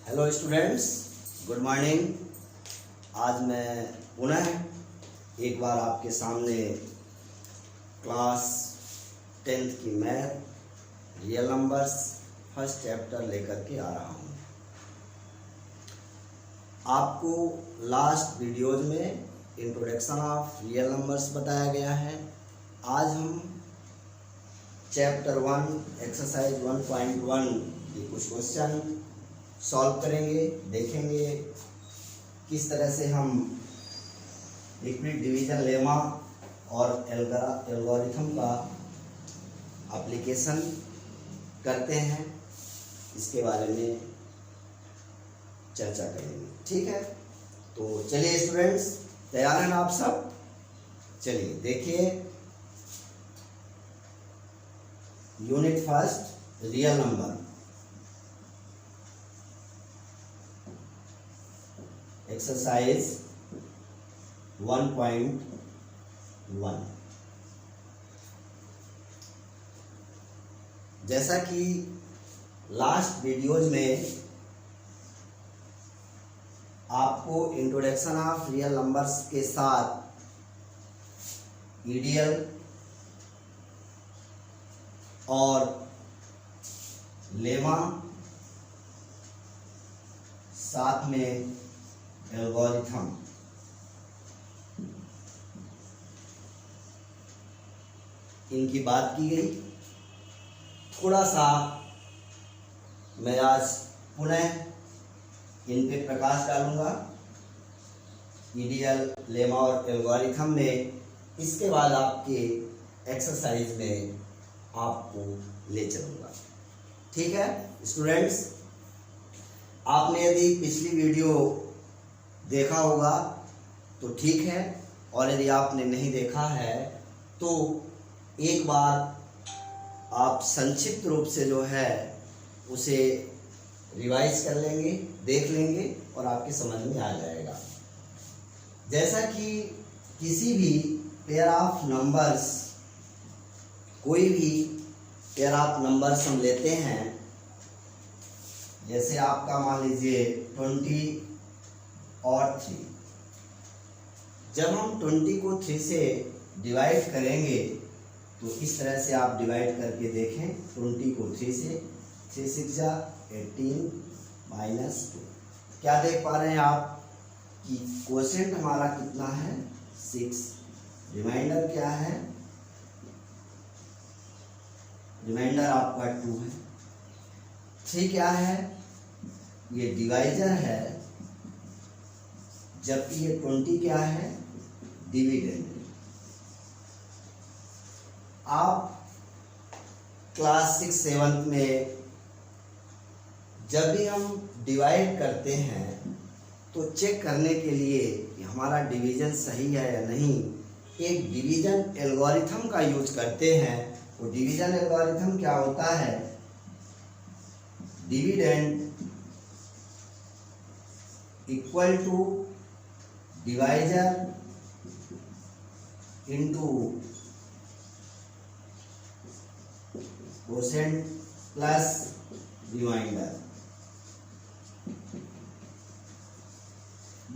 Hello students, good morning. आज मैं पुनः एक बार आपके सामने क्लास 10th की math real numbers first chapter लेकर के आ रहा हूँ। आपको लास्ट वीडियोज में इंट्रोडक्शन ऑफ रियल नंबर्स बताया गया है। आज हम चैप्टर 1 एक्सरसाइज 1.1 के कुछ क्वेश्चन सॉल्व करेंगे, देखेंगे किस तरह से हम यूक्लिड डिवीजन लेमा और एल्गोरिथम का एप्लीकेशन करते हैं, इसके बारे में चर्चा करेंगे। ठीक है, तो चलिए स्टूडेंट्स, तैयार हैं आप सब? चलिए देखिए, unit first real number, exercise 1.1। जैसा कि लास्ट वीडियोज में आपको इंट्रोडक्शन ऑफ रियल नंबर्स के साथ ईडीएल और लेमा, साथ में एल्गोरिथम, इनकी बात की गई। थोड़ा सा मैं आज पुनः इन पे प्रकाश डालूंगा, ईडीएल, लेमा और एल्गोरिथम में। इसके बाद आपके एक्सरसाइज में आपको ले चलूंगा। ठीक है स्टूडेंट्स, आपने यदि पिछली वीडियो देखा होगा तो ठीक है, और यदि आपने नहीं देखा है तो एक बार आप संक्षिप्त रूप से जो है उसे रिवाइज कर लेंगे, देख लेंगे और आपके समझ में आ जाएगा। जैसा कि किसी भी पेयर ऑफ नंबर्स, कोई भी पेयर ऑफ नंबर्स हम लेते हैं, जैसे आपका मान लीजिए 20 और 3। जब हम 20 को 3 से डिवाइड करेंगे तो इस तरह से आप डिवाइड करके देखें। 20 को 3 से, 3 6 18 -2। क्या देख पा रहे हैं आप कि क्वोशिएंट हमारा कितना है? 6। रिमाइंडर क्या है? रिमाइंडर आपका 2 है। 3 क्या है? ये डिवाइजर है, जबकि ये 20 क्या है? डिविडेंड। आप क्लास 6 7 में जब भी हम डिवाइड करते हैं तो चेक करने के लिए कि हमारा डिवीजन सही है या नहीं, एक डिवीजन एल्गोरिथम का यूज करते हैं। वो डिवीजन एल्गोरिथम क्या होता है? Dividend equal to divisor into quotient plus remainder.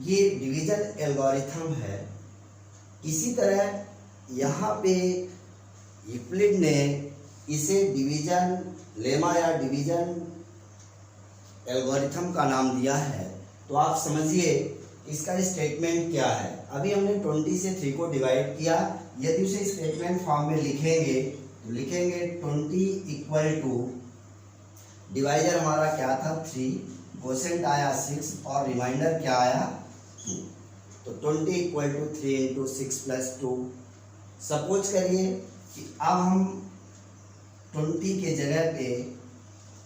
ये डिवीजन एल्गोरिथम है। इसी तरह यहाँ पे यूक्लिड ने इसे डिवीजन लेमा या डिवीजन एल्गोरिथम का नाम दिया है। तो आप समझिए इसका स्टेटमेंट क्या है। अभी हमने 20 से 3 को डिवाइड किया। यदि उसे स्टेटमेंट फॉर्म में लिखेंगे तो लिखेंगे 20 इक्वल टू, डिवाइजर हमारा क्या था? 3, क्वोशिएंट आया 6 और रिमाइंडर क्या आया? 2। तो 20 equal to 3 into 6 plus 2। Suppose करिए कि अब हम 20 के जगह पे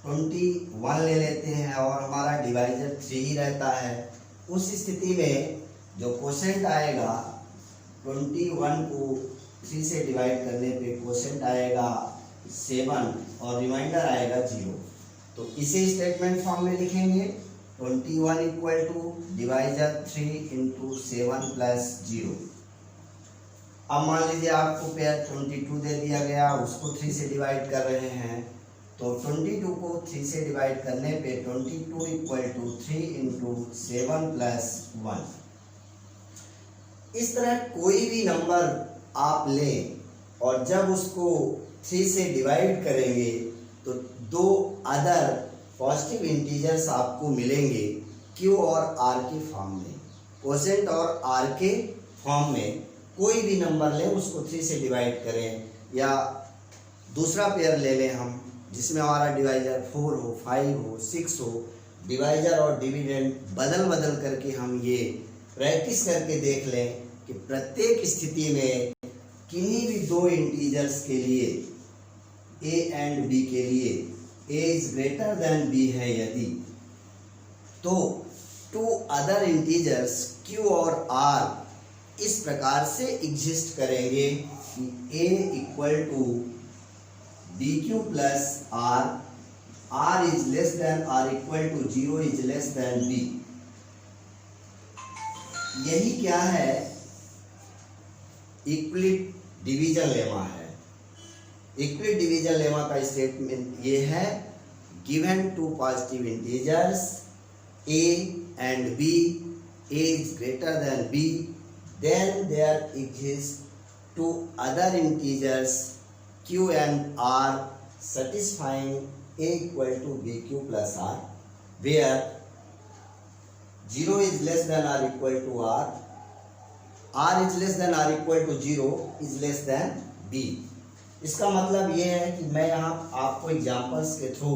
21 ले लेते हैं और हमारा डिवाइजर 3 ही रहता है। उस स्थिति में जो क्वोशिएंट आएगा, 21 को 3 से डिवाइड करने पे क्वोशिएंट आएगा 7 और रिमाइंडर आएगा 0। तो इसे स्टेटमेंट फॉर्म में लिखेंगे 21 equal to divisor 3 into 7 plus 0। अब मान लीजिए आपको पेयर 22 दे दिया गया, उसको 3 से डिवाइड कर रहे हैं तो 22 को 3 से डिवाइड करने पे 22 इक्वल टू 3 इंटू 7 प्लस 1। इस तरह कोई भी नंबर आप लें और जब उसको 3 से डिवाइड करेंगे तो दो अदर पॉजिटिव इंटीजर्स आपको मिलेंगे Q और R के फॉर्म में। कोसेंट और R के फॉर्म में कोई भी नंबर लें, उसको 3 से डिवाइड करें, या दूसरा पेयर ले लें हम जिसमें हमारा डिवाइजर 4 हो, 5 हो, 6 हो। डिवाइजर और डिविडेंड बदल बदल करके हम ये प्रैक्टिस करके देख लें कि प्रत्येक स्थिति में किन्हीं भी दो इंटीजर्स के लिए a एंड b के लिए a is greater than b है यदि, तो टू अदर इंटीजर्स q और r इस प्रकार से एग्जिस्ट करेंगे कि a equal to bq plus r is less than r equal to 0 is less than b। यही क्या है, इक्विलिट डिवीजन लेमा है। इक्विलिट डिवीजन लेमा का स्टेटमेंट ये है, given two positive integers a and b, a is greater than b, then there exists two other integers q and r satisfying a equal to bq plus r, where 0 is less than or equal to r is less than or equal to 0 is less than b। इसका मतलब ये है कि मैं यहाँ आपको examples के through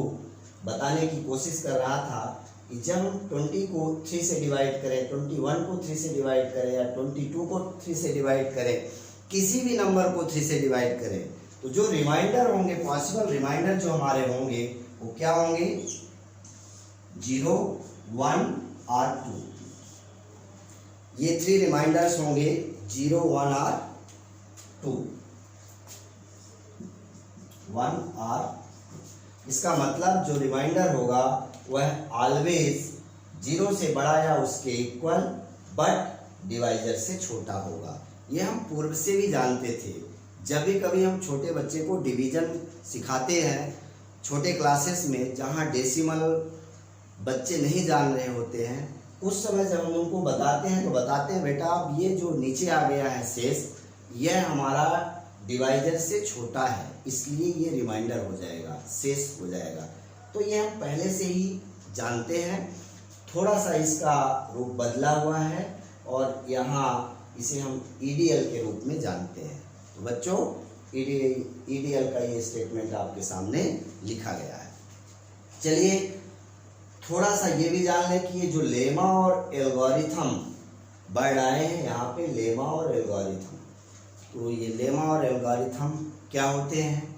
बताने की कोशिश कर रहा था कि जब 20 को 3 से डिवाइड करें, 21 को 3 से डिवाइड करें या 22 को 3 से डिवाइड करें, किसी भी नंबर को 3 से डिवाइड करें, तो जो रिमाइंडर होंगे, पॉसिबल रिमाइंडर जो हमारे होंगे वो क्या होंगे, 0, 1 और 2। ये 3 रिमाइंडर्स होंगे, 0, 1 और 2, 1 और। इसका मतलब जो रिमाइंडर होगा वह ऑलवेज 0 से बड़ा या उसके इक्वल बट डिवाइजर से छोटा होगा। ये हम पूर्व से भी जानते थे। जब भी कभी हम छोटे बच्चे को डिवीजन सिखाते हैं छोटे क्लासेस में, जहाँ डेसिमल बच्चे नहीं जान रहे होते हैं, उस समय जब हम उनको बताते हैं तो बताते हैं बेटा अब ये जो नीचे आ गया है शेष, यह हमारा डिवाइजर से छोटा है, इसलिए ये रिमाइंडर हो जाएगा, शेष हो जाएगा। तो ये हम पहले से ही जानते हैं, थोड़ा सा इसका रूप बदला हुआ है और यहाँ इसे हम ईडीएल के रूप में जानते हैं। तो बच्चों ईडीएल का ये स्टेटमेंट आपके सामने लिखा गया है। चलिए थोड़ा सा ये भी जान लें कि ये जो लेमा और एल्गोरिथम वर्ड आए हैं यहाँ पे, लेमा और एल्गोरिथम, तो ये लेमा और एल्गोरिथम क्या होते हैं।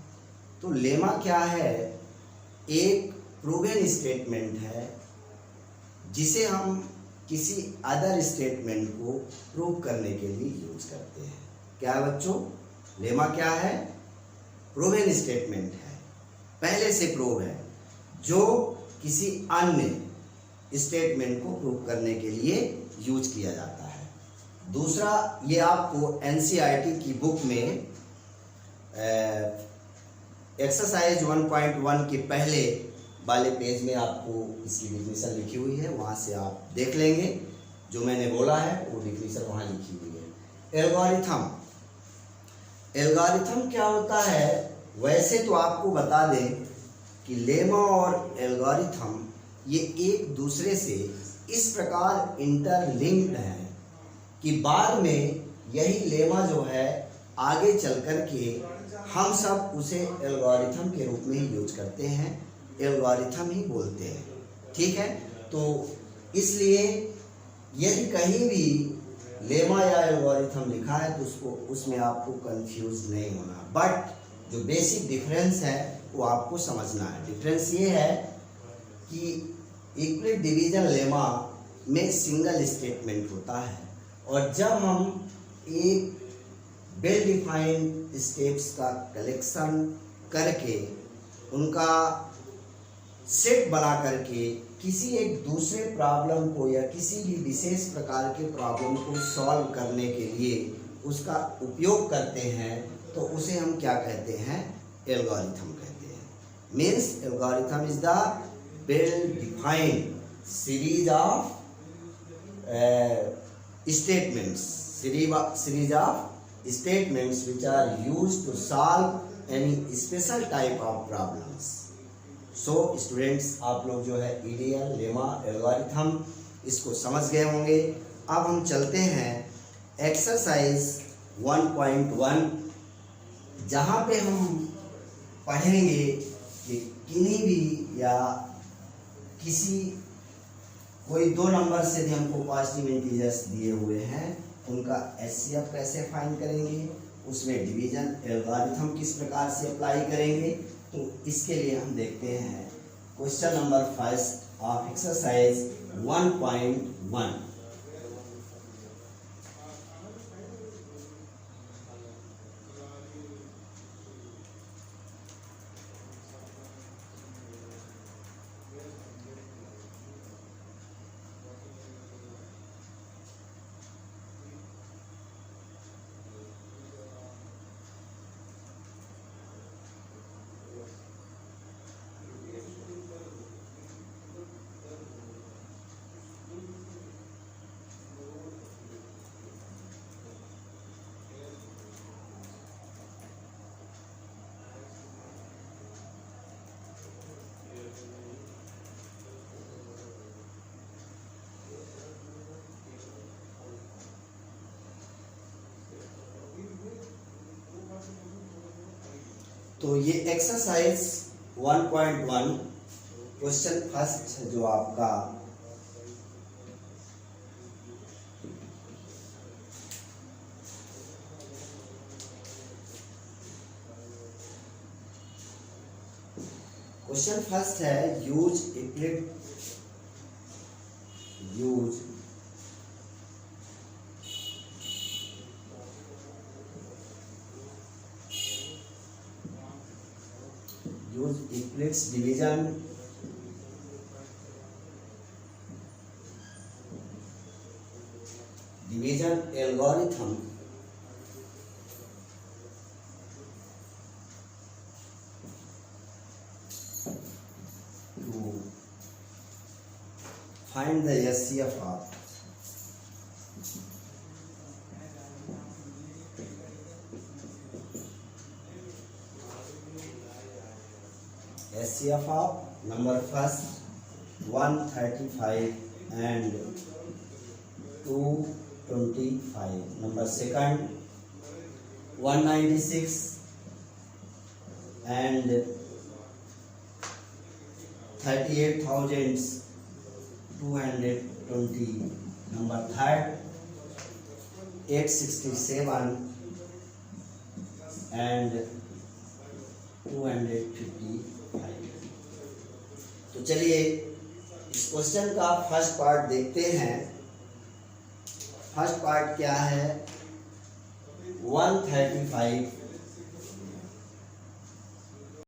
तो लेमा क्या है, एक प्रूवन स्टेटमेंट है जिसे हम किसी अदर स्टेटमेंट को प्रूव करने के लिए यूज करते हैं। क्या है बच्चों, लेमा क्या है, प्रूवन स्टेटमेंट है, पहले से प्रूव है, जो किसी अन्य स्टेटमेंट को प्रूव करने के लिए यूज किया जाता है। दूसरा, ये आपको एनसीईआरटी की बुक में एक्सरसाइज 1.1 के पहले वाले पेज में आपको इसकी डिफिनीशन लिखी हुई है, वहाँ से आप देख लेंगे। जो मैंने बोला है वो डिफिनीशन वहाँ लिखी हुई है। एल्गोरिथम क्या होता है, वैसे तो आपको बता दें कि लेमा और एल्गोरिथम ये एक दूसरे से इस प्रकार इंटरलिंक्ड हैं कि बाद में यही लेमा जो है आगे चल कर के हम सब उसे एल्गोरिथम के रूप में ही यूज करते हैं, एल्गोरिथम ही बोलते हैं। ठीक है, तो इसलिए यदि कहीं भी लेमा या एल्गोरिथम लिखा है तो उसमें आपको कंफ्यूज नहीं होना, बट जो बेसिक डिफरेंस है वो आपको समझना है। डिफरेंस ये है कि इक्विलिट डिवीजन लेमा में सिंगल स्टेटमेंट होता है, और जब हम एक वेल डिफाइंड स्टेप्स का कलेक्शन करके उनका सेट बना करके किसी एक दूसरे प्रॉब्लम को या किसी भी विशेष प्रकार के प्रॉब्लम को सॉल्व करने के लिए उसका उपयोग करते हैं, तो उसे हम क्या कहते हैं, एल्गोरिथम कहते हैं। means algorithm is the well defined series of series of statements which are used to solve any special type of problems. So students, आप लोग जो है EDL, लेमा, एल्गोरिथम इसको समझ गए होंगे। अब हम चलते हैं एक्सरसाइज 1.1, जहाँ पे हम पढ़ेंगे कि किन्हीं भी या किसी कोई दो नंबर से भी हमको पॉजिटिव इंटीजर्स दिए हुए हैं, उनका HCF कैसे फाइंड करेंगे, उसमें डिवीजन एल्गोरिथम किस प्रकार से अप्लाई करेंगे। तो इसके लिए हम देखते हैं question number first of exercise 1.1। तो ये एक्सरसाइज 1.1 क्वेश्चन फर्स्ट जो आपका क्वेश्चन फर्स्ट है, use Euclid's division algorithm to find the HCF of number first 135 and 225, number second 196 and 38,220, number third 867 and 255। तो चलिए इस क्वेश्चन का फर्स्ट पार्ट देखते हैं। फर्स्ट पार्ट क्या है, 135